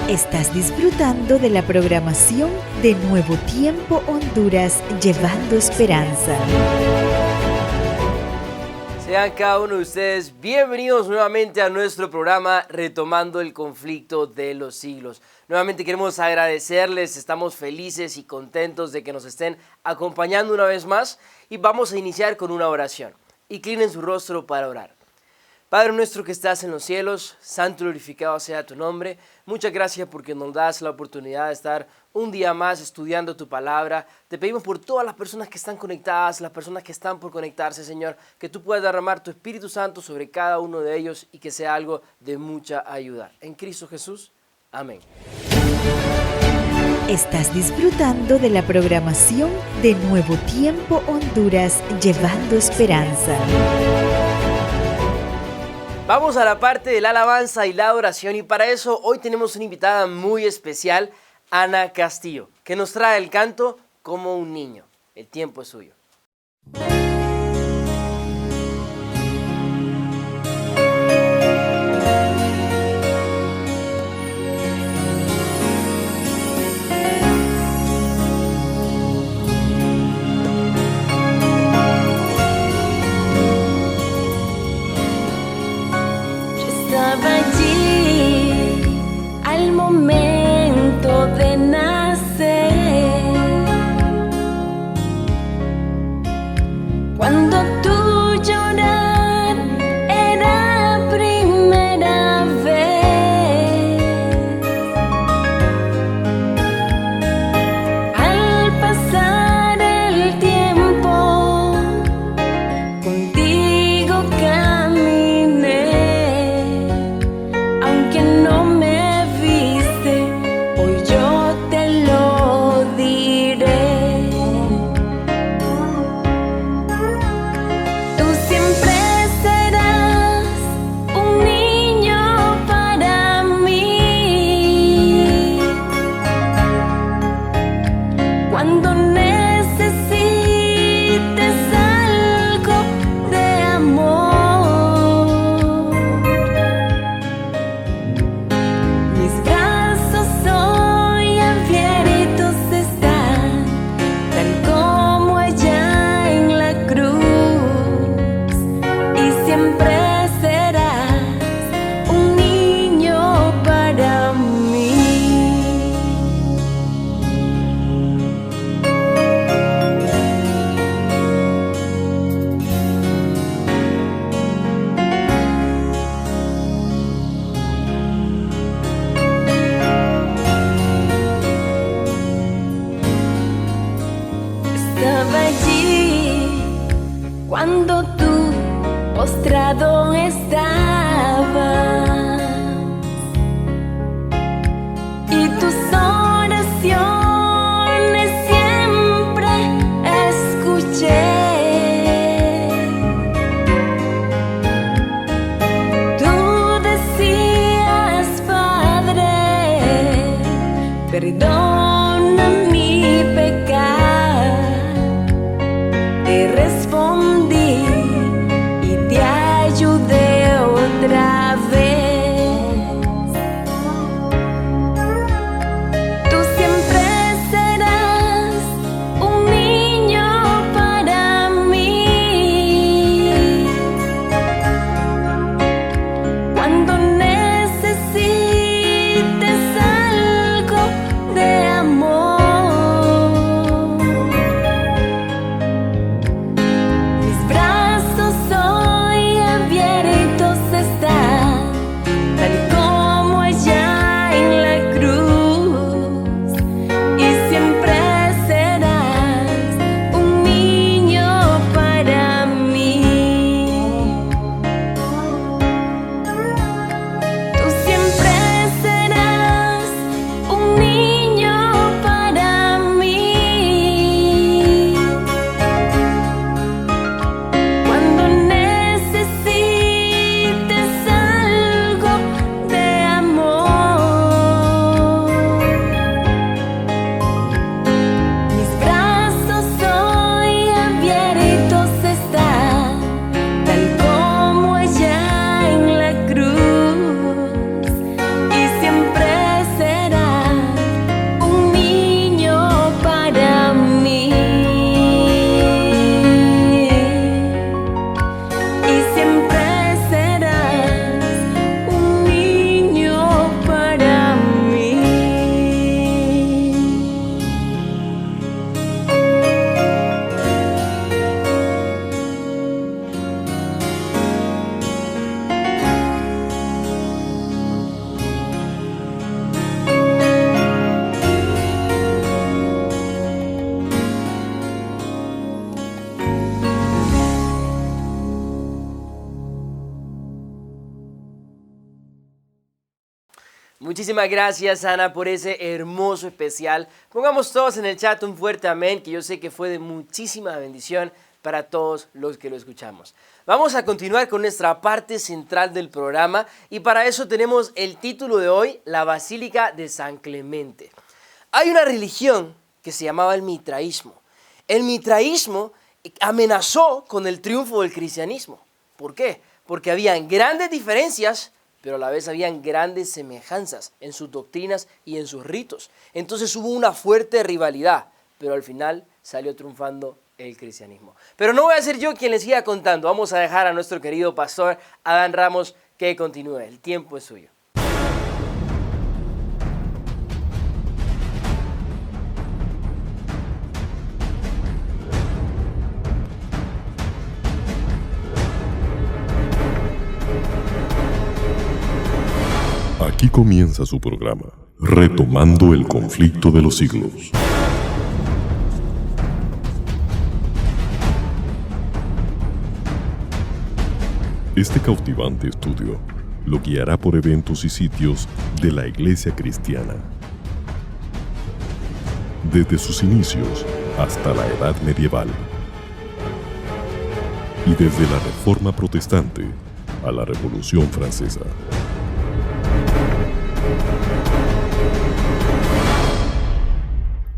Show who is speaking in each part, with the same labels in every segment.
Speaker 1: Estás disfrutando de la programación de Nuevo Tiempo Honduras, llevando esperanza.
Speaker 2: Sean cada uno de ustedes bienvenidos nuevamente a nuestro programa Retomando el Conflicto de los Siglos. Nuevamente queremos agradecerles, estamos felices y contentos de que nos estén acompañando una vez más y vamos a iniciar con una oración. Inclinen su rostro para orar. Padre nuestro que estás en los cielos, santo y glorificado sea tu nombre. Muchas gracias porque nos das la oportunidad de estar un día más estudiando tu palabra. Te pedimos por todas las personas que están conectadas, las personas que están por conectarse, Señor, que tú puedas derramar tu Espíritu Santo sobre cada uno de ellos y que sea algo de mucha ayuda. En Cristo Jesús, amén.
Speaker 1: Estás disfrutando de la programación de Nuevo Tiempo Honduras, llevando esperanza.
Speaker 2: Vamos a la parte de la alabanza y la adoración y para eso hoy tenemos una invitada muy especial, Ana Castillo, que nos trae el canto Como un niño. El tiempo es suyo.
Speaker 3: Estaba allí al momento de nacer, cuando tú llorar era primera vez. Al pasar el tiempo, contigo caminé. Aunque no me viste,
Speaker 2: Muchísimas gracias, Ana, por ese hermoso especial. Pongamos todos en el chat un fuerte amén, que yo sé que fue de muchísima bendición para todos los que lo escuchamos. Vamos a continuar con nuestra parte central del programa y para eso tenemos el título de hoy, la Basílica de San Clemente. Hay una religión que se llamaba el mitraísmo. El mitraísmo amenazó con el triunfo del cristianismo. ¿Por qué? Porque habían grandes diferencias, pero a la vez habían grandes semejanzas en sus doctrinas y en sus ritos. Entonces hubo una fuerte rivalidad, pero al final salió triunfando el cristianismo. Pero no voy a ser yo quien les siga contando. Vamos a dejar a nuestro querido pastor Adán Ramos que continúe. El tiempo es suyo.
Speaker 4: Aquí comienza su programa, Retomando el Conflicto de los Siglos. Este cautivante estudio lo guiará por eventos y sitios de la Iglesia cristiana, desde sus inicios hasta la Edad Medieval, y desde la Reforma Protestante a la Revolución Francesa.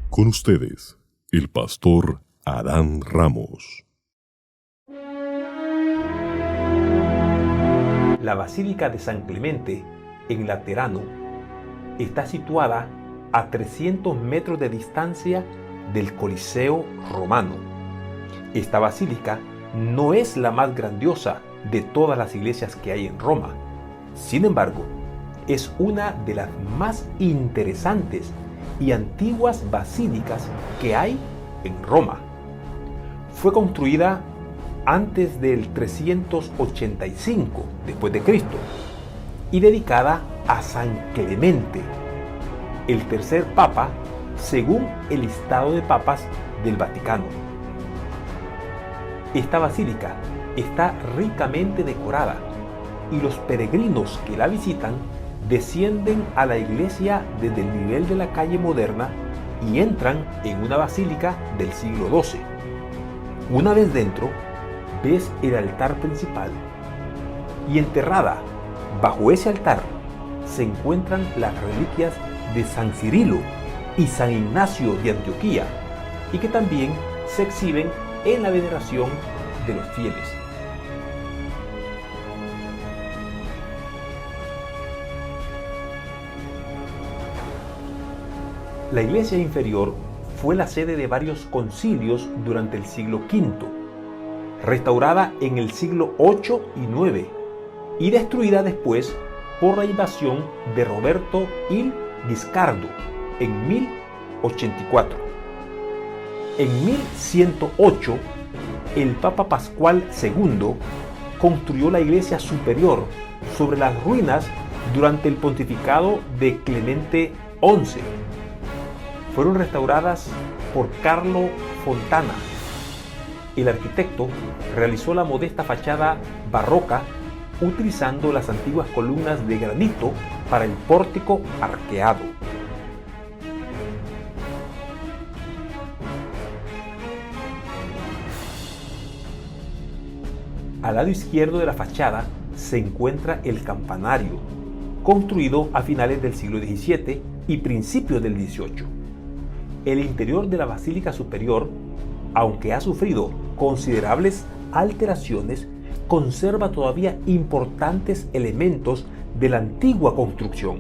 Speaker 4: Con ustedes, el pastor Adán Ramos.
Speaker 5: La Basílica de San Clemente, en Laterano, está situada a 300 metros de distancia del Coliseo romano. Esta basílica no es la más grandiosa de todas las iglesias que hay en Roma. Sin embargo, es una de las más interesantes y antiguas basílicas que hay en Roma. Fue construida antes del 385 después de Cristo y dedicada a San Clemente, el tercer papa según el listado de papas del Vaticano. Esta basílica está ricamente decorada y los peregrinos que la visitan descienden a la iglesia desde el nivel de la calle moderna y entran en una basílica del siglo XII. Una vez dentro, ves el altar principal y enterrada bajo ese altar se encuentran las reliquias de San Cirilo y San Ignacio de Antioquía y que también se exhiben en la veneración de los fieles. La iglesia inferior fue la sede de varios concilios durante el siglo V, restaurada en el siglo VIII y IX y destruida después por la invasión de Roberto il Guiscardo en 1084. En 1108, el Papa Pascual II construyó la iglesia superior sobre las ruinas durante el pontificado de Clemente XI. Fueron restauradas por Carlo Fontana. El arquitecto realizó la modesta fachada barroca utilizando las antiguas columnas de granito para el pórtico arqueado. Al lado izquierdo de la fachada se encuentra el campanario, construido a finales del siglo XVII y principios del XVIII. El interior de la Basílica Superior, aunque ha sufrido considerables alteraciones, conserva todavía importantes elementos de la antigua construcción.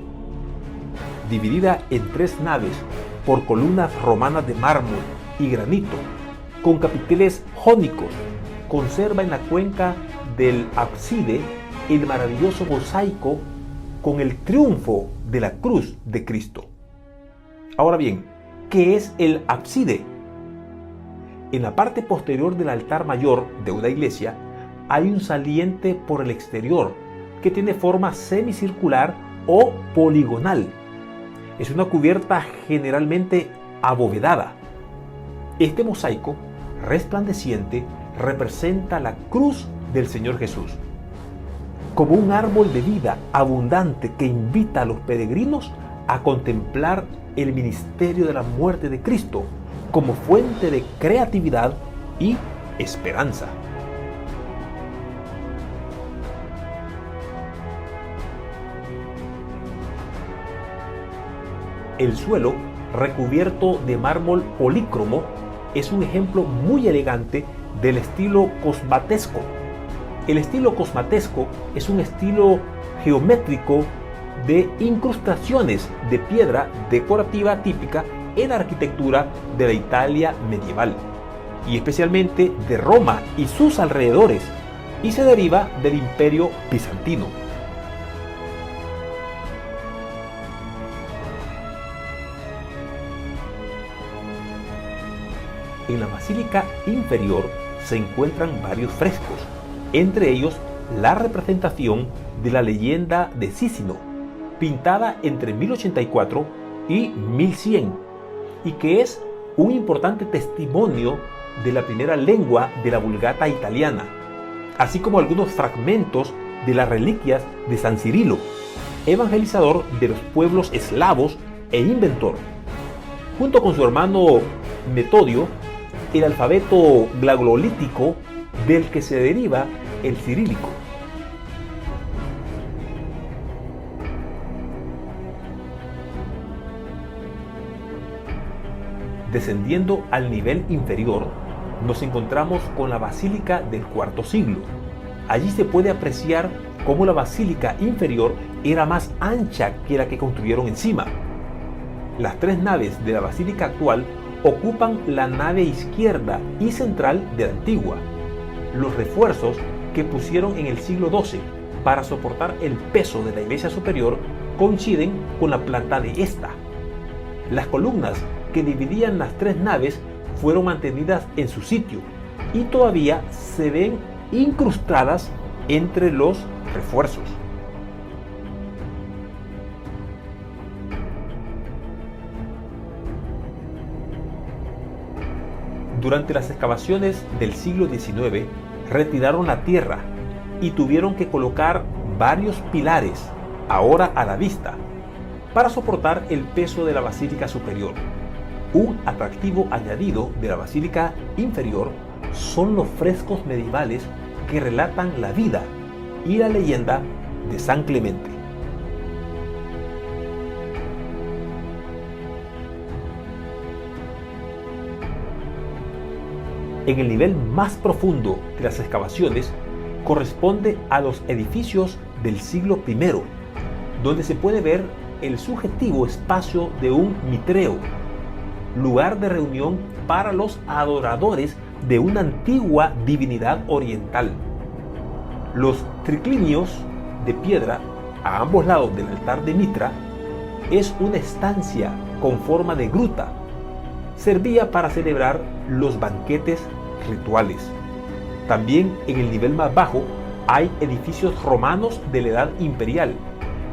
Speaker 5: Dividida en 3 naves por columnas romanas de mármol y granito, con capiteles jónicos, conserva en la cuenca del ábside el maravilloso mosaico con el triunfo de la cruz de Cristo. Ahora bien, ¿qué es el ábside? En la parte posterior del altar mayor de una iglesia hay un saliente por el exterior que tiene forma semicircular o poligonal. Es una cubierta generalmente abovedada. Este mosaico resplandeciente representa la cruz del Señor Jesús. como un árbol de vida abundante que invita a los peregrinos a contemplar el ministerio de la muerte de Cristo como fuente de creatividad y esperanza. El suelo, recubierto de mármol polícromo, es un ejemplo muy elegante del estilo cosmatesco. El estilo cosmatesco es un estilo geométrico de incrustaciones de piedra decorativa típica en la arquitectura de la Italia medieval, y especialmente de Roma y sus alrededores, y se deriva del Imperio bizantino. En la basílica inferior se encuentran varios frescos, entre ellos la representación de la leyenda de Cícino, pintada entre 1084 y 1100, y que es un importante testimonio de la primera lengua de la Vulgata italiana, así como algunos fragmentos de las reliquias de San Cirilo, evangelizador de los pueblos eslavos e inventor. Junto con su hermano Metodio, el alfabeto glagolítico del que se deriva el cirílico. Descendiendo al nivel inferior, nos encontramos con la basílica del cuarto siglo. Allí se puede apreciar cómo la basílica inferior era más ancha que la que construyeron encima. Las tres naves de la basílica actual ocupan la nave izquierda y central de la antigua. Los refuerzos que pusieron en el siglo XII para soportar el peso de la iglesia superior coinciden con la planta de esta. Las columnas que dividían las tres naves fueron mantenidas en su sitio y todavía se ven incrustadas entre los refuerzos. Durante las excavaciones del siglo XIX, retiraron la tierra y tuvieron que colocar varios pilares, ahora a la vista, para soportar el peso de la basílica superior. Un atractivo añadido de la basílica inferior son los frescos medievales que relatan la vida y la leyenda de San Clemente. En el nivel más profundo de las excavaciones corresponde a los edificios del siglo I, donde se puede ver el subjetivo espacio de un mitreo, lugar de reunión para los adoradores de una antigua divinidad oriental. Los triclinios de piedra a ambos lados del altar de Mitra es una estancia con forma de gruta. Servía para celebrar los banquetes rituales. También en el nivel más bajo hay edificios romanos de la Edad Imperial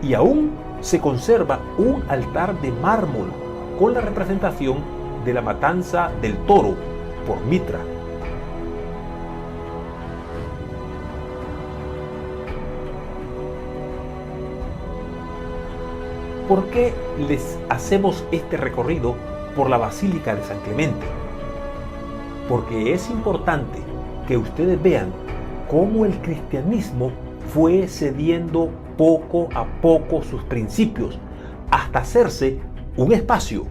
Speaker 5: y aún se conserva un altar de mármol con la representación de la matanza del toro por Mitra. ¿Por qué les hacemos este recorrido por la Basílica de San Clemente? Porque es importante que ustedes vean cómo el cristianismo fue cediendo poco a poco sus principios hasta hacerse un espacio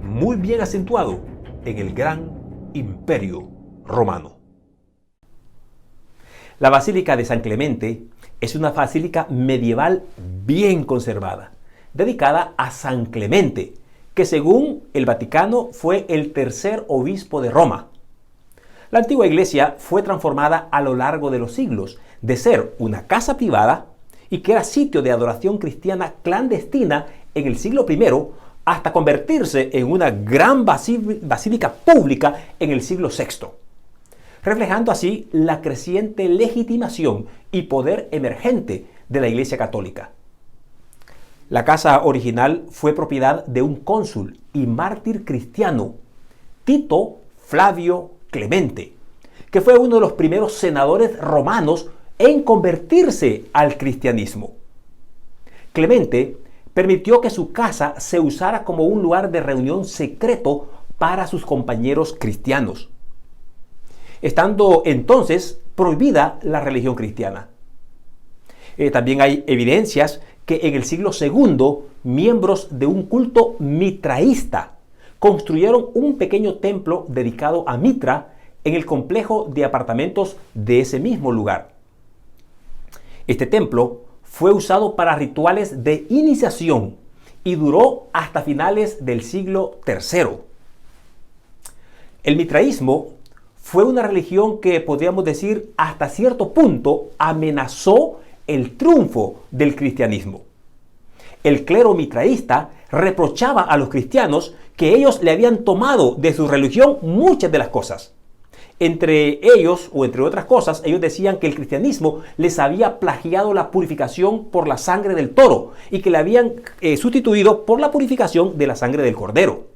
Speaker 5: muy bien acentuado en el gran Imperio Romano. La Basílica de San Clemente es una basílica medieval bien conservada, dedicada a San Clemente, que según el Vaticano fue el tercer obispo de Roma. La antigua iglesia fue transformada a lo largo de los siglos, de ser una casa privada y que era sitio de adoración cristiana clandestina en el siglo I, hasta convertirse en una gran basílica pública en el siglo VI, reflejando así la creciente legitimación y poder emergente de la Iglesia Católica. La casa original fue propiedad de un cónsul y mártir cristiano, Tito Flavio Clemente, que fue uno de los primeros senadores romanos en convertirse al cristianismo. Clemente permitió que su casa se usara como un lugar de reunión secreto para sus compañeros cristianos, estando entonces prohibida la religión cristiana. También hay evidencias que en el siglo II, miembros de un culto mitraísta construyeron un pequeño templo dedicado a Mitra en el complejo de apartamentos de ese mismo lugar. Este templo fue usado para rituales de iniciación y duró hasta finales del siglo III. El mitraísmo fue una religión que, podríamos decir, hasta cierto punto amenazó el triunfo del cristianismo. El clero mitraísta reprochaba a los cristianos que ellos le habían tomado de su religión muchas de las cosas. Entre ellos, o entre otras cosas, ellos decían que el cristianismo les había plagiado la purificación por la sangre del toro y que le habían sustituido por la purificación de la sangre del cordero.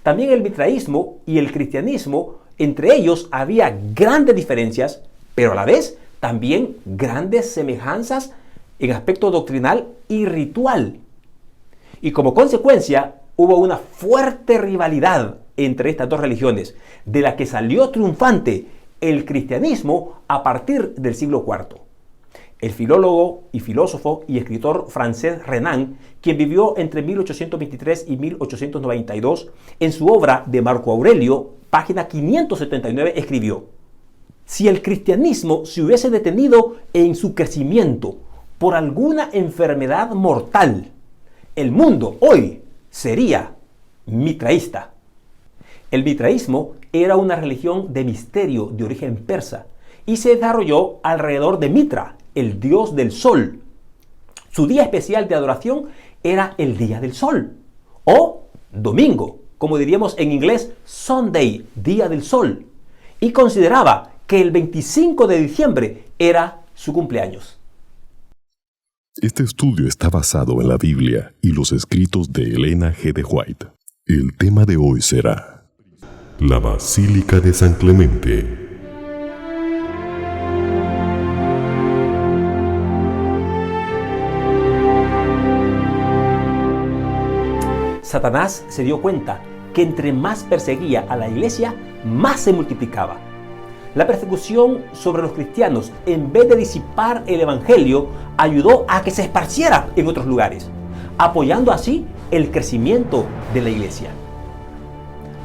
Speaker 5: También el mitraísmo y el cristianismo, entre ellos había grandes diferencias, pero a la vez también grandes semejanzas en aspecto doctrinal y ritual. Y como consecuencia, hubo una fuerte rivalidad entre estas dos religiones, de la que salió triunfante el cristianismo a partir del siglo IV. El filólogo y filósofo y escritor francés Renan, quien vivió entre 1823 y 1892, en su obra de Marco Aurelio, página 579, escribió: si el cristianismo se hubiese detenido en su crecimiento por alguna enfermedad mortal, el mundo hoy sería mitraísta. El mitraísmo era una religión de misterio de origen persa y se desarrolló alrededor de Mitra, el dios del sol. Su día especial de adoración era el día del sol, o domingo, como diríamos en inglés Sunday, día del sol, y consideraba que el 25 de diciembre era su cumpleaños.
Speaker 4: Este estudio está basado en la Biblia y los escritos de Elena G. de White. El tema de hoy será la Basílica de San Clemente.
Speaker 5: Satanás se dio cuenta que entre más perseguía a la iglesia, más se multiplicaba. La persecución sobre los cristianos, en vez de disipar el evangelio, ayudó a que se esparciera en otros lugares, apoyando así el crecimiento de la iglesia.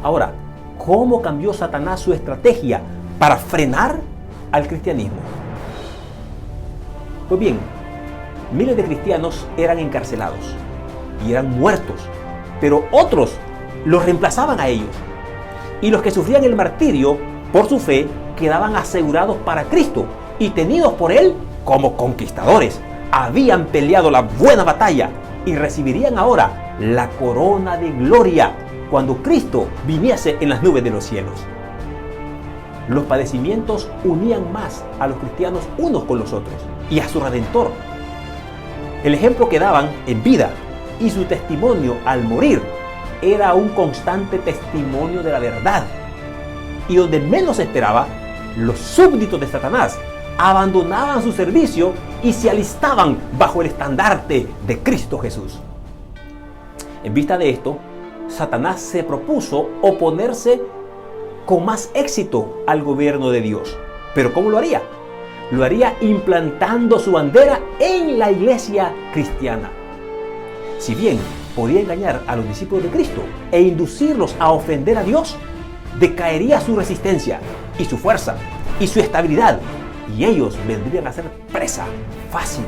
Speaker 5: Ahora, ¿cómo cambió Satanás su estrategia para frenar al cristianismo? Pues bien, miles de cristianos eran encarcelados y eran muertos, pero otros los reemplazaban a ellos. Y los que sufrían el martirio por su fe quedaban asegurados para Cristo y tenidos por Él como conquistadores. Habían peleado la buena batalla y recibirían ahora la corona de gloria cuando Cristo viniese en las nubes de los cielos. Los padecimientos unían más a los cristianos unos con los otros y a su Redentor. El ejemplo que daban en vida y su testimonio al morir era un constante testimonio de la verdad. Y donde menos esperaba, los súbditos de Satanás abandonaban su servicio y se alistaban bajo el estandarte de Cristo Jesús. En vista de esto, Satanás se propuso oponerse con más éxito al gobierno de Dios. ¿Pero cómo lo haría? Lo haría implantando su bandera en la iglesia cristiana. Si bien podía engañar a los discípulos de Cristo e inducirlos a ofender a Dios, decaería su resistencia y su fuerza y su estabilidad, y ellos vendrían a ser presa fácil.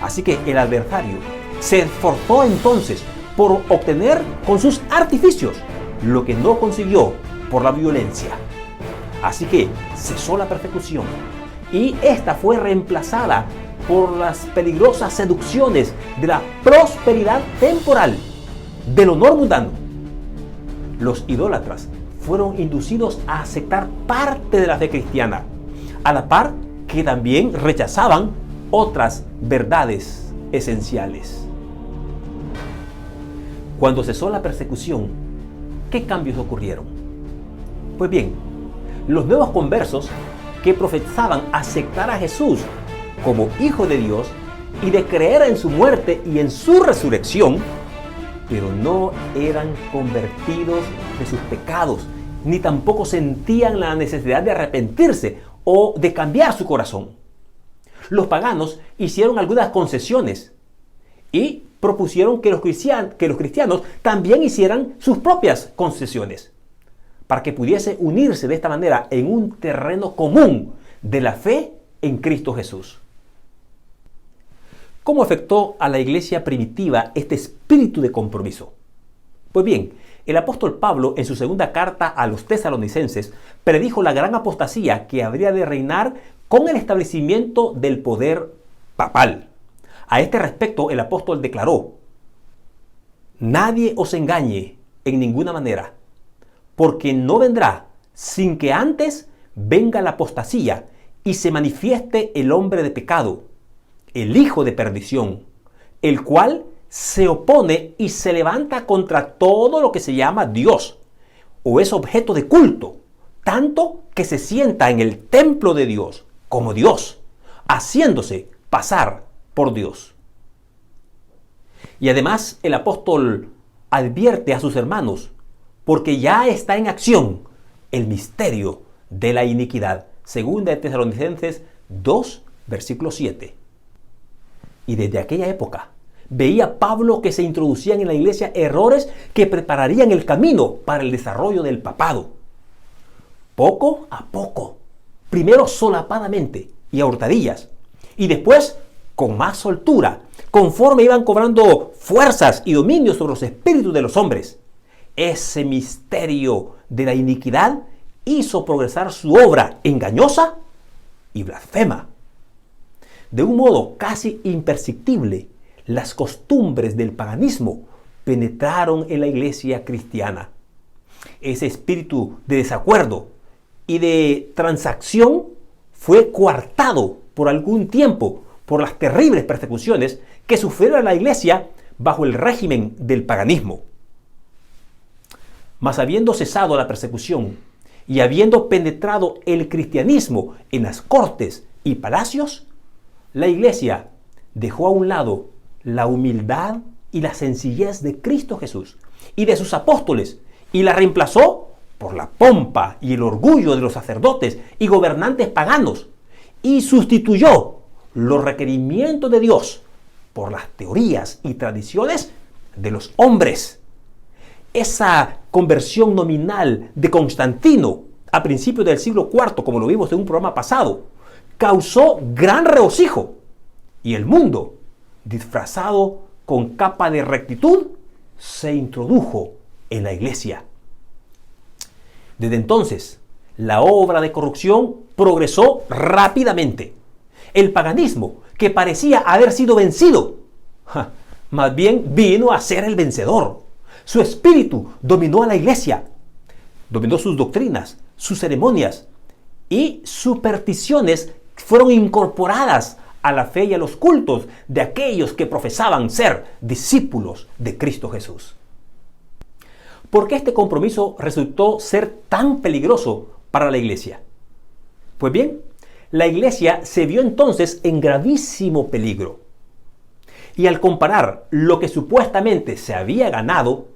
Speaker 5: Así que el adversario se esforzó entonces por obtener con sus artificios lo que no consiguió por la violencia. Así que cesó la persecución y esta fue reemplazada por las peligrosas seducciones de la prosperidad temporal, del honor mundano. Los idólatras fueron inducidos a aceptar parte de la fe cristiana, a la par que también rechazaban otras verdades esenciales. Cuando cesó la persecución, ¿qué cambios ocurrieron? Pues bien, los nuevos conversos que profesaban aceptar a Jesús como Hijo de Dios y de creer en su muerte y en su resurrección, pero no eran convertidos de sus pecados, ni tampoco sentían la necesidad de arrepentirse o de cambiar su corazón. Los paganos hicieron algunas concesiones y propusieron que los cristianos también hicieran sus propias concesiones para que pudiese unirse de esta manera en un terreno común de la fe en Cristo Jesús. ¿Cómo afectó a la iglesia primitiva este espíritu de compromiso? Pues bien, el apóstol Pablo, en su segunda carta a los tesalonicenses, predijo la gran apostasía que habría de reinar con el establecimiento del poder papal. A este respecto, el apóstol declaró: nadie os engañe en ninguna manera, porque no vendrá sin que antes venga la apostasía y se manifieste el hombre de pecado, el hijo de perdición, el cual se opone y se levanta contra todo lo que se llama Dios o es objeto de culto, tanto que se sienta en el templo de Dios como Dios, haciéndose pasar por Dios. Y además el apóstol advierte a sus hermanos, porque ya está en acción el misterio de la iniquidad. Segunda de Tesalonicenses 2, versículo 7. Y desde aquella época veía Pablo que se introducían en la iglesia errores que prepararían el camino para el desarrollo del papado. Poco a poco, primero solapadamente y a hurtadillas, y después con más soltura, conforme iban cobrando fuerzas y dominio sobre los espíritus de los hombres. Ese misterio de la iniquidad hizo progresar su obra engañosa y blasfema. De un modo casi imperceptible, las costumbres del paganismo penetraron en la iglesia cristiana. Ese espíritu de desacuerdo y de transacción fue coartado por algún tiempo por las terribles persecuciones que sufrió la iglesia bajo el régimen del paganismo. Mas habiendo cesado la persecución y habiendo penetrado el cristianismo en las cortes y palacios, la iglesia dejó a un lado la humildad y la sencillez de Cristo Jesús y de sus apóstoles y la reemplazó por la pompa y el orgullo de los sacerdotes y gobernantes paganos y sustituyó los requerimientos de Dios por las teorías y tradiciones de los hombres. Esa conversión nominal de Constantino a principios del siglo IV, como lo vimos en un programa pasado, causó gran regocijo y el mundo, disfrazado con capa de rectitud, se introdujo en la iglesia. Desde entonces, la obra de corrupción progresó rápidamente. El paganismo, que parecía haber sido vencido, más bien vino a ser el vencedor. Su espíritu dominó a la iglesia, dominó sus doctrinas, sus ceremonias y supersticiones fueron incorporadas a la fe y a los cultos de aquellos que profesaban ser discípulos de Cristo Jesús. ¿Por qué este compromiso resultó ser tan peligroso para la iglesia? Pues bien, la iglesia se vio entonces en gravísimo peligro. Y al comparar lo que supuestamente se había ganado,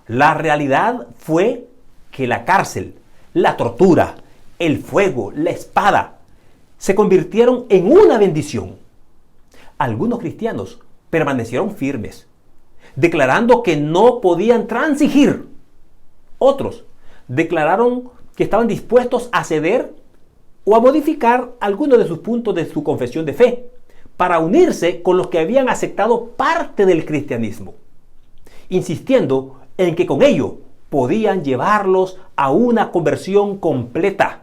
Speaker 5: la realidad fue que la cárcel, la tortura, el fuego, la espada, se convirtieron en una bendición. Algunos cristianos permanecieron firmes, declarando que no podían transigir. Otros declararon que estaban dispuestos a ceder o a modificar algunos de sus puntos de su confesión de fe para unirse con los que habían aceptado parte del cristianismo, insistiendo en que con ello podían llevarlos a una conversión completa.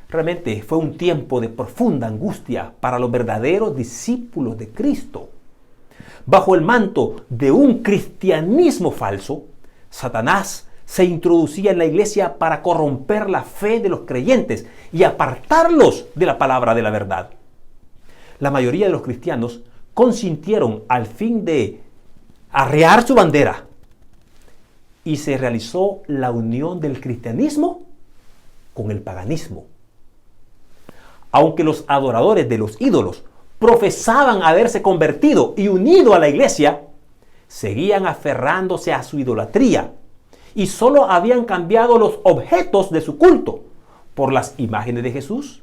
Speaker 5: Realmente fue un tiempo de profunda angustia para los verdaderos discípulos de Cristo. Bajo el manto de un cristianismo falso, Satanás se introducía en la iglesia para corromper la fe de los creyentes y apartarlos de la palabra de la verdad. La mayoría de los cristianos consintieron al fin de arrear su bandera y se realizó la unión del cristianismo con el paganismo. aunque los adoradores de los ídolos profesaban haberse convertido y unido a la iglesia, seguían aferrándose a su idolatría y solo habían cambiado los objetos de su culto por las imágenes de Jesús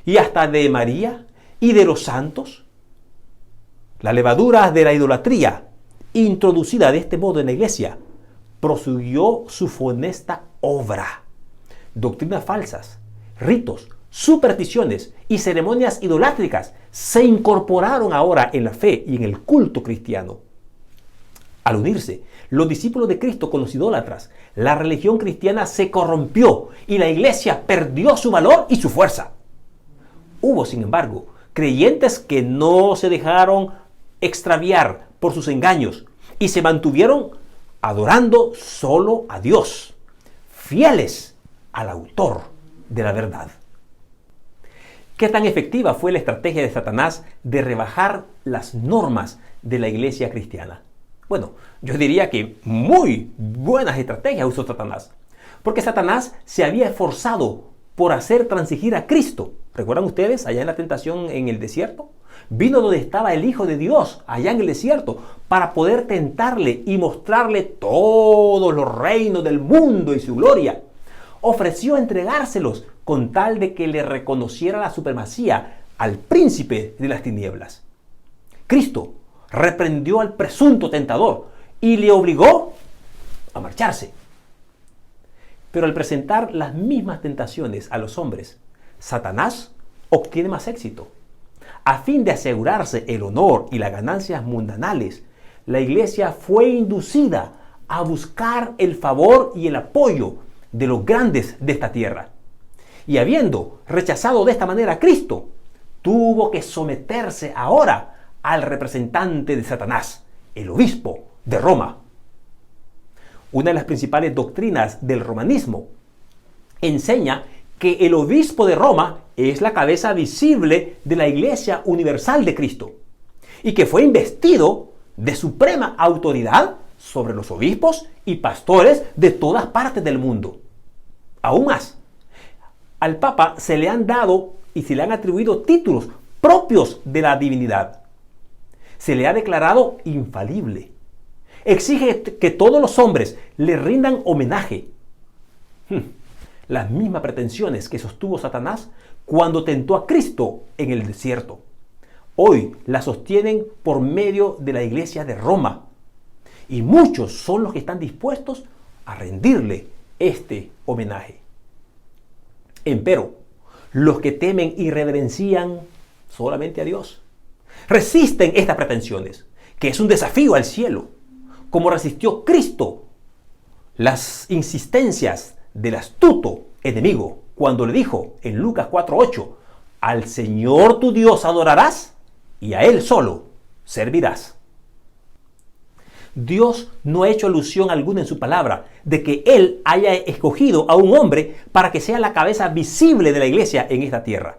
Speaker 5: y hasta de María y de los santos. La levadura de la idolatría, introducida de este modo en la iglesia, prosiguió su funesta obra. Doctrinas falsas, ritos, supersticiones y ceremonias idolátricas se incorporaron ahora en la fe y en el culto cristiano. Al unirse los discípulos de Cristo con los idólatras, la religión cristiana se corrompió y la iglesia perdió su valor y su fuerza. Hubo, sin embargo, creyentes que no se dejaron extraviar por sus engaños y se mantuvieron adorando solo a Dios, fieles al autor de la verdad. ¿Qué tan efectiva fue la estrategia de Satanás de rebajar las normas de la iglesia cristiana? Bueno, yo diría que muy buenas estrategias usó Satanás, porque Satanás se había esforzado por hacer transigir a Cristo. ¿Recuerdan ustedes allá en la tentación en el desierto? Vino donde estaba el Hijo de Dios, allá en el desierto, para poder tentarle y mostrarle todos los reinos del mundo y su gloria. Ofreció entregárselos con tal de que le reconociera la supremacía al príncipe de las tinieblas. Cristo reprendió al presunto tentador y le obligó a marcharse. Pero al presentar las mismas tentaciones a los hombres, Satanás obtiene más éxito. A fin de asegurarse el honor y las ganancias mundanales, la iglesia fue inducida a buscar el favor y el apoyo de los grandes de esta tierra. Y habiendo rechazado de esta manera a Cristo, tuvo que someterse ahora al representante de Satanás, el obispo de Roma. Una de las principales doctrinas del romanismo enseña que el obispo de Roma es la cabeza visible de la Iglesia Universal de Cristo y que fue investido de suprema autoridad sobre los obispos y pastores de todas partes del mundo. Aún más, al Papa se le han dado y se le han atribuido títulos propios de la divinidad. Se le ha declarado infalible. Exige que todos los hombres le rindan homenaje. Las mismas pretensiones que sostuvo Satanás cuando tentó a Cristo en el desierto. Hoy las sostienen por medio de la iglesia de Roma. Y muchos son los que están dispuestos a rendirle este homenaje. Empero, los que temen y reverencian solamente a Dios, resisten estas pretensiones, que es un desafío al cielo, como resistió Cristo las insistencias del astuto enemigo cuando le dijo en Lucas 4:8, al Señor tu Dios adorarás y a Él solo servirás. Dios no ha hecho alusión alguna en su palabra de que Él haya escogido a un hombre para que sea la cabeza visible de la iglesia en esta tierra.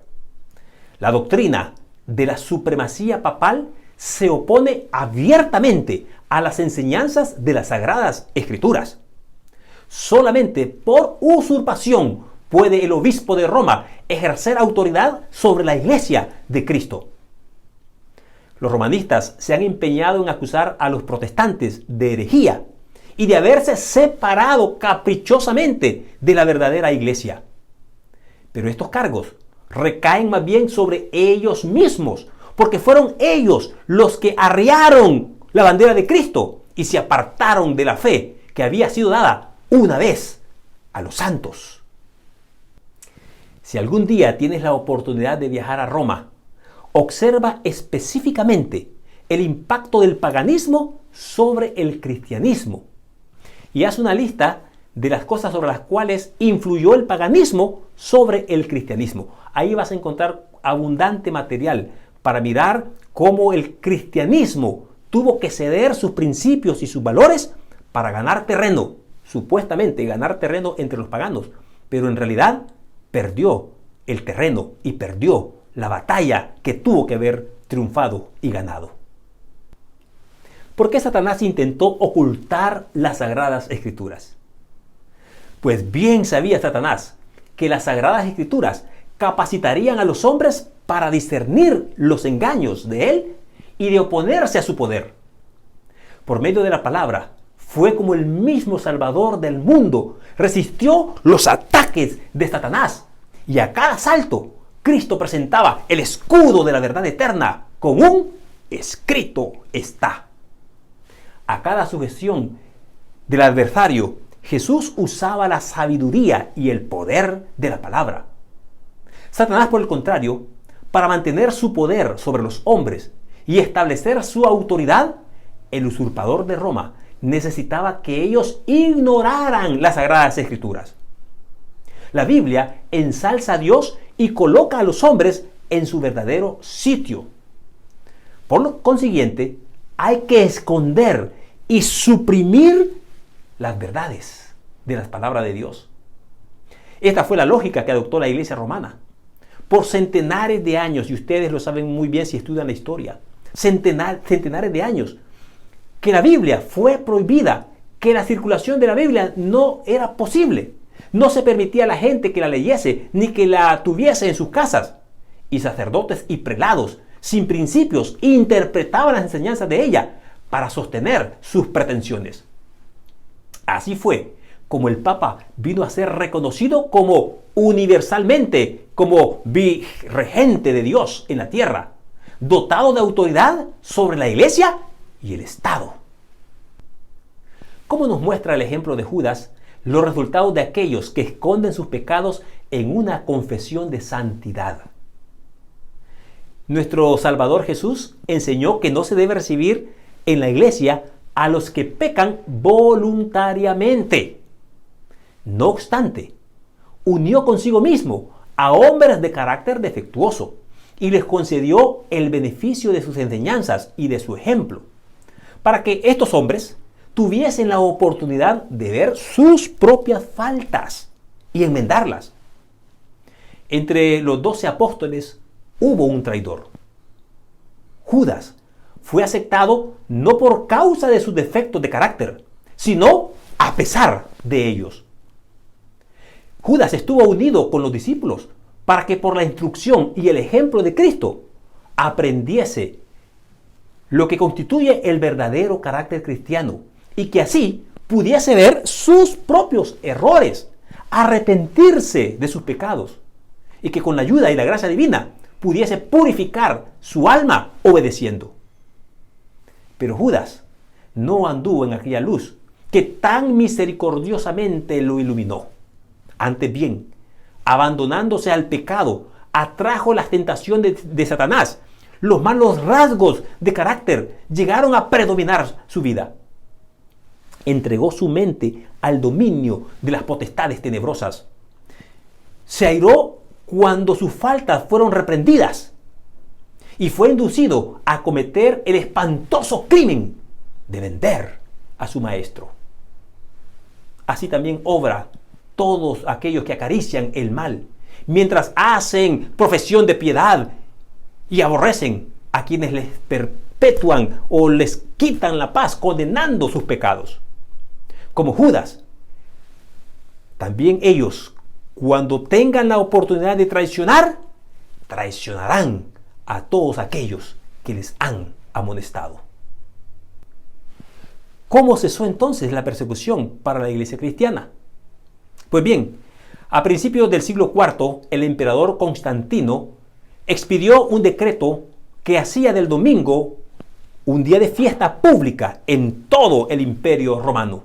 Speaker 5: La doctrina de la supremacía papal se opone abiertamente a las enseñanzas de las Sagradas Escrituras. Solamente por usurpación puede el obispo de Roma ejercer autoridad sobre la iglesia de Cristo. Los romanistas se han empeñado en acusar a los protestantes de herejía y de haberse separado caprichosamente de la verdadera iglesia. Pero estos cargos recaen más bien sobre ellos mismos, porque fueron ellos los que arriaron la bandera de Cristo y se apartaron de la fe que había sido dada una vez a los santos. Si algún día tienes la oportunidad de viajar a Roma, observa específicamente el impacto del paganismo sobre el cristianismo y haz una lista de las cosas sobre las cuales influyó el paganismo sobre el cristianismo. Ahí vas a encontrar abundante material para mirar cómo el cristianismo tuvo que ceder sus principios y sus valores para ganar terreno, supuestamente ganar terreno entre los paganos, pero en realidad perdió el terreno y perdió la batalla que tuvo que haber triunfado y ganado. ¿Por qué Satanás intentó ocultar las Sagradas Escrituras? Pues bien sabía Satanás que las Sagradas Escrituras capacitarían a los hombres para discernir los engaños de él y de oponerse a su poder. Por medio de la palabra, fue como el mismo Salvador del mundo resistió los ataques de Satanás. Y a cada asalto, Cristo presentaba el escudo de la verdad eterna con un escrito está. A cada sujeción del adversario, Jesús usaba la sabiduría y el poder de la palabra. Satanás, por el contrario, para mantener su poder sobre los hombres y establecer su autoridad, el usurpador de Roma necesitaba que ellos ignoraran las Sagradas Escrituras. La Biblia ensalza a Dios y coloca a los hombres en su verdadero sitio. Por lo consiguiente, hay que esconder y suprimir las verdades de las palabras de Dios. Esta fue la lógica que adoptó la Iglesia romana. Por centenares de años, y ustedes lo saben muy bien si estudian la historia, centenares de años, que la Biblia fue prohibida, que la circulación de la Biblia no era posible. No se permitía a la gente que la leyese, ni que la tuviese en sus casas. Y sacerdotes y prelados, sin principios, interpretaban las enseñanzas de ella para sostener sus pretensiones. Así fue como el Papa vino a ser reconocido como universalmente, como regente de Dios en la tierra, dotado de autoridad sobre la Iglesia y el Estado. ¿Cómo nos muestra el ejemplo de Judas los resultados de aquellos que esconden sus pecados en una confesión de santidad? Nuestro Salvador Jesús enseñó que no se debe recibir en la iglesia a los que pecan voluntariamente. No obstante, unió consigo mismo a hombres de carácter defectuoso y les concedió el beneficio de sus enseñanzas y de su ejemplo, para que estos hombres tuviesen la oportunidad de ver sus propias faltas y enmendarlas. Entre los 12 apóstoles hubo un traidor. Judas fue aceptado no por causa de sus defectos de carácter, sino a pesar de ellos. Judas estuvo unido con los discípulos para que por la instrucción y el ejemplo de Cristo aprendiese lo que constituye el verdadero carácter cristiano y que así pudiese ver sus propios errores, arrepentirse de sus pecados y que con la ayuda y la gracia divina pudiese purificar su alma obedeciendo. Pero Judas no anduvo en aquella luz que tan misericordiosamente lo iluminó. Antes bien, abandonándose al pecado, atrajo las tentaciones de Satanás. Los malos rasgos de carácter llegaron a predominar su vida. Entregó su mente al dominio de las potestades tenebrosas. Se airó cuando sus faltas fueron reprendidas y fue inducido a cometer el espantoso crimen de vender a su maestro. Así también obra todos aquellos que acarician el mal, mientras hacen profesión de piedad y aborrecen a quienes les perpetúan o les quitan la paz, condenando sus pecados. Como Judas, también ellos, cuando tengan la oportunidad de traicionar, traicionarán a todos aquellos que les han amonestado. ¿Cómo cesó entonces la persecución para la iglesia cristiana? Pues bien, a principios del siglo IV, el emperador Constantino expidió un decreto que hacía del domingo un día de fiesta pública en todo el imperio romano.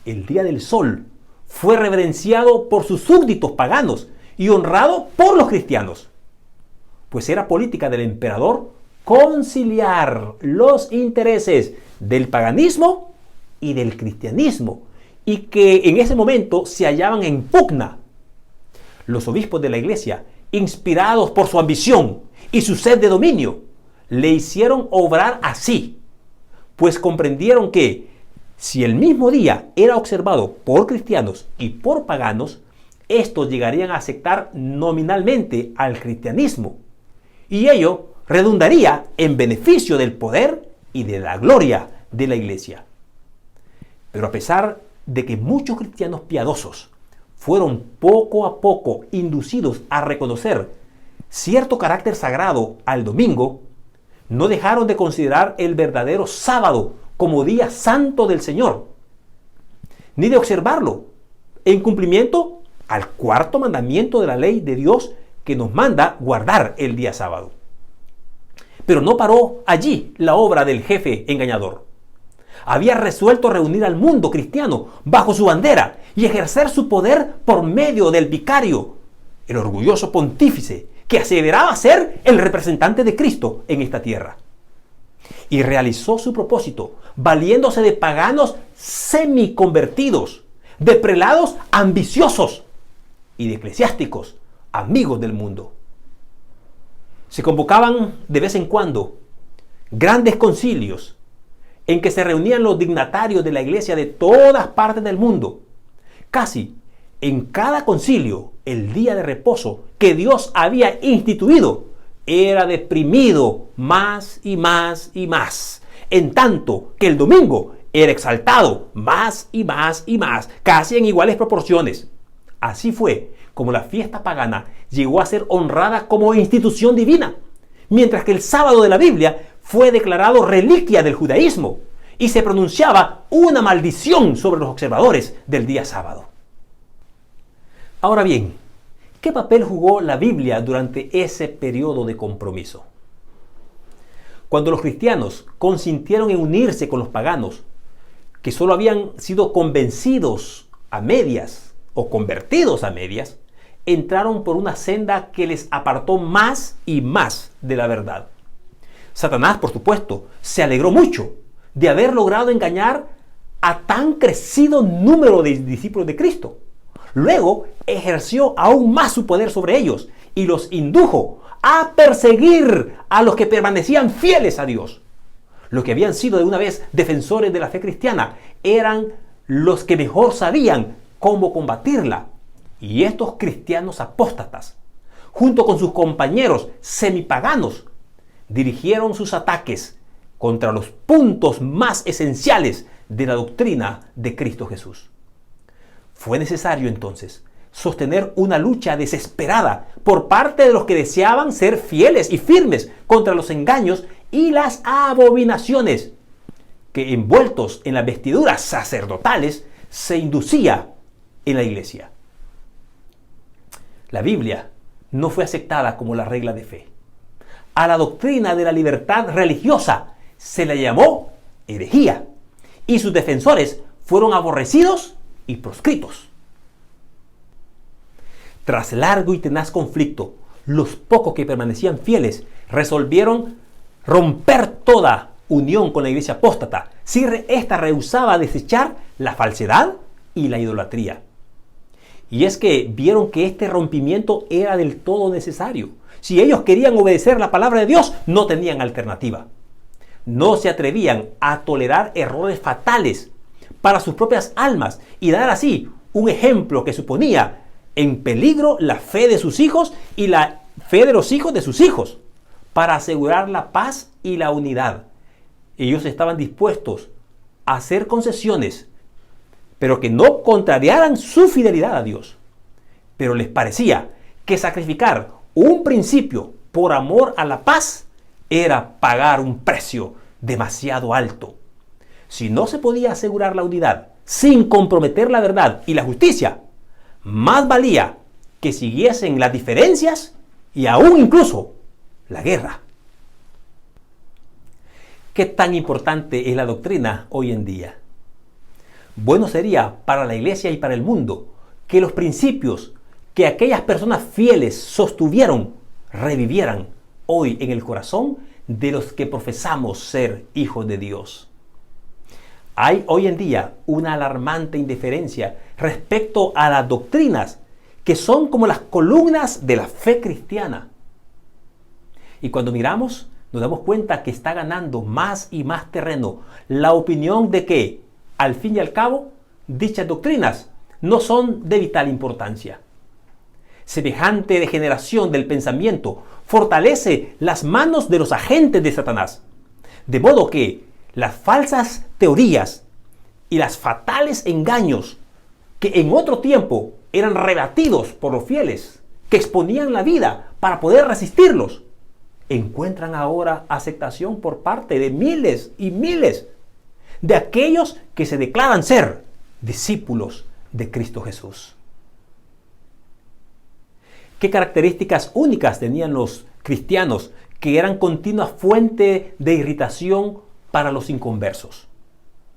Speaker 5: El día del sol fue reverenciado por sus súbditos paganos y honrado por los cristianos, pues era política del emperador conciliar los intereses del paganismo y del cristianismo, y que en ese momento se hallaban en pugna. Los obispos de la iglesia, inspirados por su ambición y su sed de dominio, le hicieron obrar así, pues comprendieron que si el mismo día era observado por cristianos y por paganos, estos llegarían a aceptar nominalmente al cristianismo, y ello redundaría en beneficio del poder y de la gloria de la iglesia. Pero a pesar de que muchos cristianos piadosos fueron poco a poco inducidos a reconocer cierto carácter sagrado al domingo, no dejaron de considerar el verdadero sábado como día santo del Señor, ni de observarlo en cumplimiento al cuarto mandamiento de la ley de Dios que nos manda guardar el día sábado. Pero no paró allí la obra del jefe engañador. Había resuelto reunir al mundo cristiano bajo su bandera y ejercer su poder por medio del vicario, el orgulloso pontífice que aseveraba ser el representante de Cristo en esta tierra. Y realizó su propósito valiéndose de paganos semiconvertidos, de prelados ambiciosos y de eclesiásticos amigos del mundo. Se convocaban de vez en cuando grandes concilios en que se reunían los dignatarios de la iglesia de todas partes del mundo. Casi en cada concilio, el día de reposo que Dios había instituido era deprimido más y más y más, en tanto que el domingo era exaltado más y más y más, casi en iguales proporciones. Así fue como la fiesta pagana llegó a ser honrada como institución divina, mientras que el sábado de la Biblia fue declarado reliquia del judaísmo y se pronunciaba una maldición sobre los observadores del día sábado. Ahora bien, ¿qué papel jugó la Biblia durante ese periodo de compromiso? Cuando los cristianos consintieron en unirse con los paganos, que solo habían sido convencidos a medias o convertidos a medias, entraron por una senda que les apartó más y más de la verdad. Satanás, por supuesto, se alegró mucho de haber logrado engañar a tan crecido número de discípulos de Cristo. Luego ejerció aún más su poder sobre ellos y los indujo a perseguir a los que permanecían fieles a Dios. Los que habían sido de una vez defensores de la fe cristiana eran los que mejor sabían cómo combatirla. Y estos cristianos apóstatas, junto con sus compañeros semipaganos, dirigieron sus ataques contra los puntos más esenciales de la doctrina de Cristo Jesús. Fue necesario entonces sostener una lucha desesperada por parte de los que deseaban ser fieles y firmes contra los engaños y las abominaciones que, envueltos en las vestiduras sacerdotales, se inducía en la iglesia. La Biblia no fue aceptada como la regla de fe. A la doctrina de la libertad religiosa se le llamó herejía y sus defensores fueron aborrecidos y proscritos. Tras largo y tenaz conflicto, los pocos que permanecían fieles resolvieron romper toda unión con la iglesia apóstata si ésta rehusaba desechar la falsedad y la idolatría. Y es que vieron que este rompimiento era del todo necesario. Si ellos querían obedecer la palabra de Dios, no tenían alternativa. No se atrevían a tolerar errores fatales para sus propias almas y dar así un ejemplo que suponía en peligro la fe de sus hijos y la fe de los hijos de sus hijos, para asegurar la paz y la unidad. Ellos estaban dispuestos a hacer concesiones, pero que no contrariaran su fidelidad a Dios. Pero les parecía que sacrificar un principio por amor a la paz era pagar un precio demasiado alto. Si no se podía asegurar la unidad sin comprometer la verdad y la justicia, más valía que siguiesen las diferencias y aún incluso la guerra. ¿Qué tan importante es la doctrina hoy en día? Bueno sería para la iglesia y para el mundo que los principios que aquellas personas fieles sostuvieron revivieran hoy en el corazón de los que profesamos ser hijos de Dios. Hay hoy en día una alarmante indiferencia respecto a las doctrinas que son como las columnas de la fe cristiana. Y cuando miramos, nos damos cuenta que está ganando más y más terreno la opinión de que, al fin y al cabo, dichas doctrinas no son de vital importancia. Semejante degeneración del pensamiento fortalece las manos de los agentes de Satanás, de modo que las falsas teorías y las fatales engaños que en otro tiempo eran rebatidos por los fieles, que exponían la vida para poder resistirlos, encuentran ahora aceptación por parte de miles y miles de aquellos que se declaran ser discípulos de Cristo Jesús. ¿Qué características únicas tenían los cristianos que eran continua fuente de irritación para los inconversos?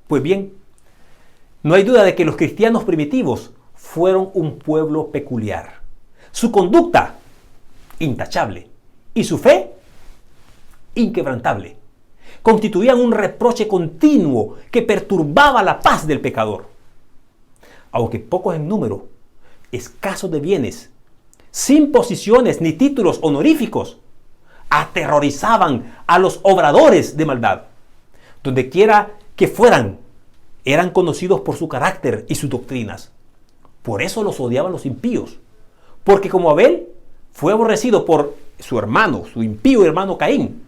Speaker 5: Pues bien, no hay duda de que los cristianos primitivos fueron un pueblo peculiar. Su conducta, intachable, y su fe, inquebrantable, constituían un reproche continuo que perturbaba la paz del pecador. Aunque pocos en número, escasos de bienes, sin posiciones ni títulos honoríficos, aterrorizaban a los obradores de maldad. Donde quiera que fueran, eran conocidos por su carácter y sus doctrinas. Por eso los odiaban los impíos, porque como Abel fue aborrecido por su hermano, su impío hermano Caín,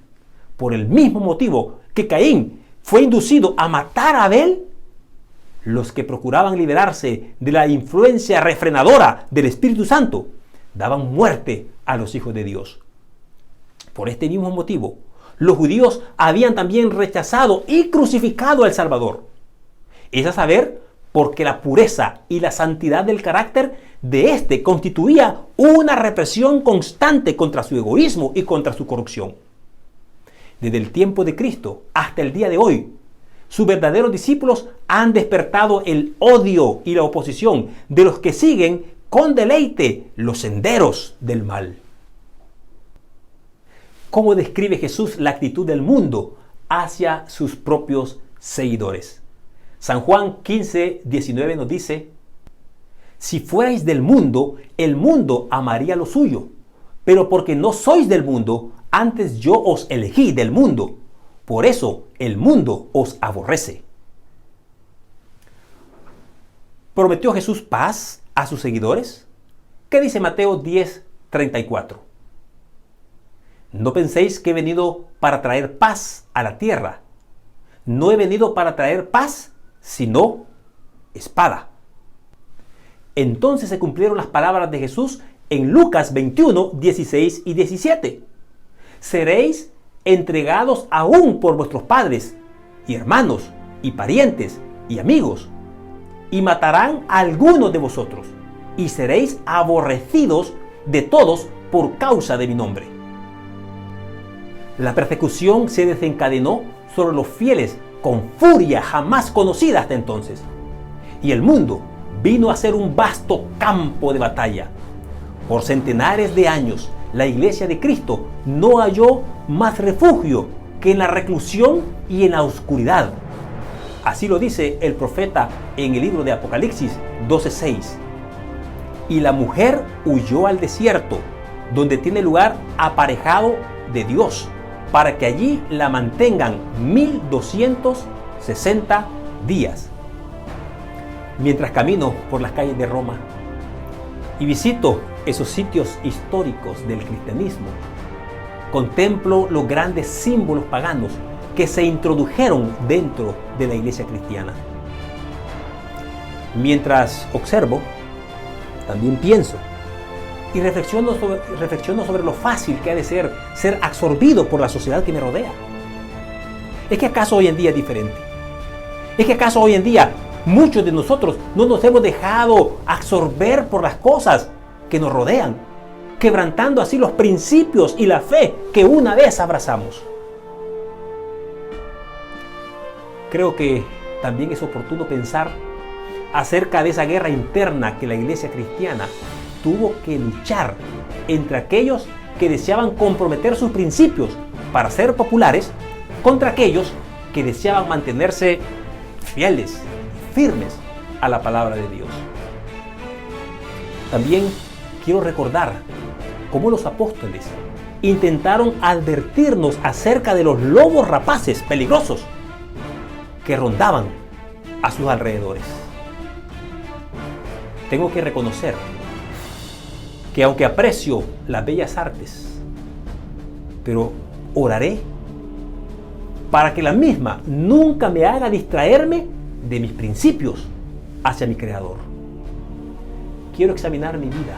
Speaker 5: por el mismo motivo que Caín fue inducido a matar a Abel, los que procuraban liberarse de la influencia refrenadora del Espíritu Santo daban muerte a los hijos de Dios. Por este mismo motivo, los judíos habían también rechazado y crucificado al Salvador. Es a saber, porque la pureza y la santidad del carácter de éste constituía una represión constante contra su egoísmo y contra su corrupción. Desde el tiempo de Cristo hasta el día de hoy, sus verdaderos discípulos han despertado el odio y la oposición de los que siguen con deleite los senderos del mal. ¿Cómo describe Jesús la actitud del mundo hacia sus propios seguidores? San Juan 15:19 nos dice: si fuerais del mundo, el mundo amaría lo suyo, pero porque no sois del mundo, antes yo os elegí del mundo, por eso el mundo os aborrece. ¿Prometió Jesús paz a sus seguidores? ¿Qué dice Mateo 10:34? No penséis que he venido para traer paz a la tierra. No he venido para traer paz, sino espada. Entonces se cumplieron las palabras de Jesús en Lucas 21:16 y 17. Seréis entregados aún por vuestros padres y hermanos y parientes y amigos, y matarán a algunos de vosotros, y seréis aborrecidos de todos por causa de mi nombre. La persecución se desencadenó sobre los fieles con furia jamás conocida hasta entonces, y el mundo vino a ser un vasto campo de batalla. Por centenares de años, la Iglesia de Cristo no halló más refugio que en la reclusión y en la oscuridad. Así lo dice el profeta en el libro de Apocalipsis 12:6. Y la mujer huyó al desierto, donde tiene lugar aparejado de Dios, para que allí la mantengan 1260 días. Mientras camino por las calles de Roma y visito esos sitios históricos del cristianismo, contemplo los grandes símbolos paganos que se introdujeron dentro de la iglesia cristiana. Mientras observo, también pienso y reflexiono sobre lo fácil que ha de ser absorbido por la sociedad que me rodea. ¿Es que acaso hoy en día es diferente? ¿Es que acaso hoy en día muchos de nosotros no nos hemos dejado absorber por las cosas que nos rodean, quebrantando así los principios y la fe que una vez abrazamos? Creo que también es oportuno pensar acerca de esa guerra interna que la iglesia cristiana tuvo que luchar entre aquellos que deseaban comprometer sus principios para ser populares contra aquellos que deseaban mantenerse fieles, firmes a la palabra de Dios. También quiero recordar cómo los apóstoles intentaron advertirnos acerca de los lobos rapaces peligrosos que rondaban a sus alrededores. Tengo que reconocer que aunque aprecio las bellas artes, pero oraré para que la misma nunca me haga distraerme de mis principios hacia mi Creador. quiero examinar mi vida.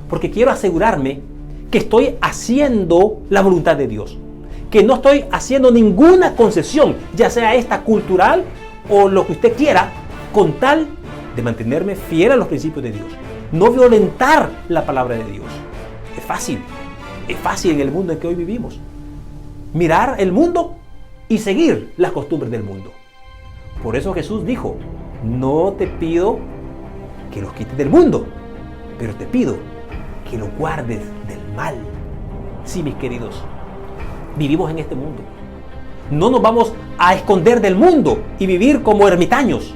Speaker 5: Porque quiero asegurarme que estoy haciendo la voluntad de Dios. Que no estoy haciendo ninguna concesión, ya sea esta cultural o lo que usted quiera, con tal de mantenerme fiel a los principios de Dios. No violentar la palabra de Dios. Es fácil en el mundo en que hoy vivimos. Mirar el mundo y seguir las costumbres del mundo. Por eso Jesús dijo, no te pido que los quites del mundo, pero te pido que los guardes del mal. Sí, mis queridos, vivimos en este mundo. No nos vamos a esconder del mundo y vivir como ermitaños.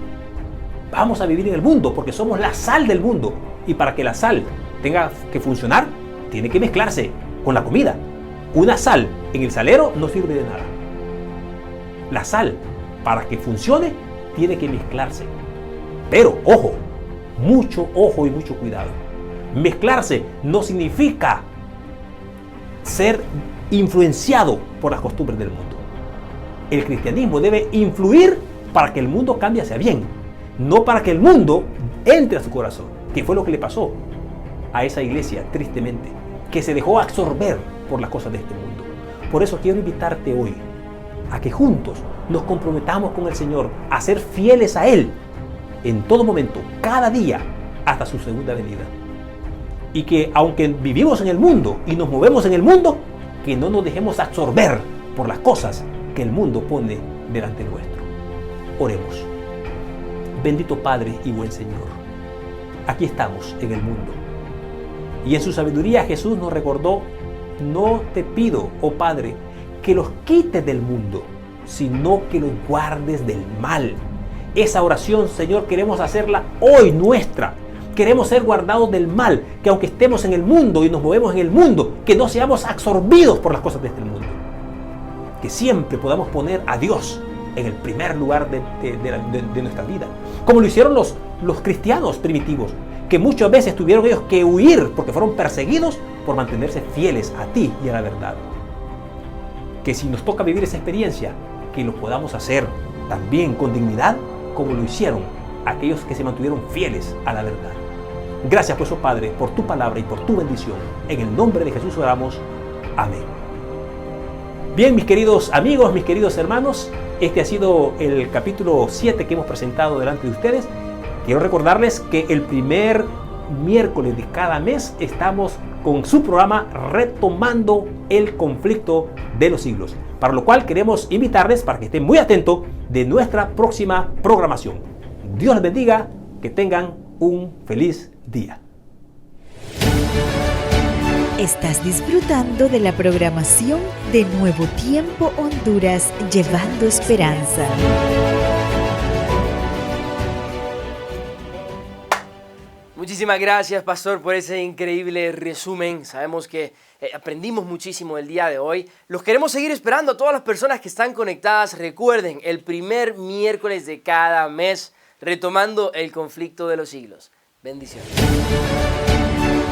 Speaker 5: Vamos a vivir en el mundo porque somos la sal del mundo. Y para que la sal tenga que funcionar, tiene que mezclarse con la comida. Una sal en el salero no sirve de nada. La sal, para que funcione, tiene que mezclarse. Pero, ojo, mucho ojo y mucho cuidado. Mezclarse no significa ser influenciado por las costumbres del mundo. El cristianismo debe influir para que el mundo cambie hacia bien, no para que el mundo entre a su corazón, que fue lo que le pasó a esa iglesia, tristemente, que se dejó absorber por las cosas de este mundo. Por eso quiero invitarte hoy a que juntos nos comprometamos con el Señor a ser fieles a Él en todo momento, cada día, hasta su segunda venida. Y que aunque vivimos en el mundo y nos movemos en el mundo, que no nos dejemos absorber por las cosas que el mundo pone delante nuestro. Oremos. Bendito Padre y buen Señor, aquí estamos en el mundo. Y en su sabiduría Jesús nos recordó, no te pido, oh Padre, que los quites del mundo, sino que los guardes del mal. Esa oración, Señor, queremos hacerla hoy nuestra. Queremos ser guardados del mal, que aunque estemos en el mundo y nos movemos en el mundo, que no seamos absorbidos por las cosas de este mundo. Que siempre podamos poner a Dios en el primer lugar de nuestra vida. Como lo hicieron los cristianos primitivos, que muchas veces tuvieron ellos que huir porque fueron perseguidos por mantenerse fieles a ti y a la verdad. Que si nos toca vivir esa experiencia, que lo podamos hacer también con dignidad, como lo hicieron aquellos que se mantuvieron fieles a la verdad. Gracias pues, oh Padre, por tu palabra y por tu bendición. En el nombre de Jesús oramos. Amén. Bien, mis queridos amigos, mis queridos hermanos, este ha sido el capítulo 7 que hemos presentado delante de ustedes. Quiero recordarles que el primer miércoles de cada mes estamos con su programa Retomando el Conflicto de los Siglos, para lo cual queremos invitarles para que estén muy atentos de nuestra próxima programación. Dios les bendiga, que tengan un feliz día.
Speaker 1: Estás disfrutando de la programación de Nuevo Tiempo Honduras, llevando esperanza.
Speaker 2: Muchísimas gracias, Pastor, por ese increíble resumen. Sabemos que aprendimos muchísimo el día de hoy. Los queremos seguir esperando a todas las personas que están conectadas. Recuerden, el primer miércoles de cada mes, retomando el conflicto de los siglos. Bendiciones.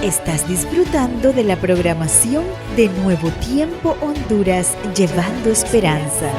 Speaker 1: Estás disfrutando de la programación de Nuevo Tiempo Honduras, llevando esperanza.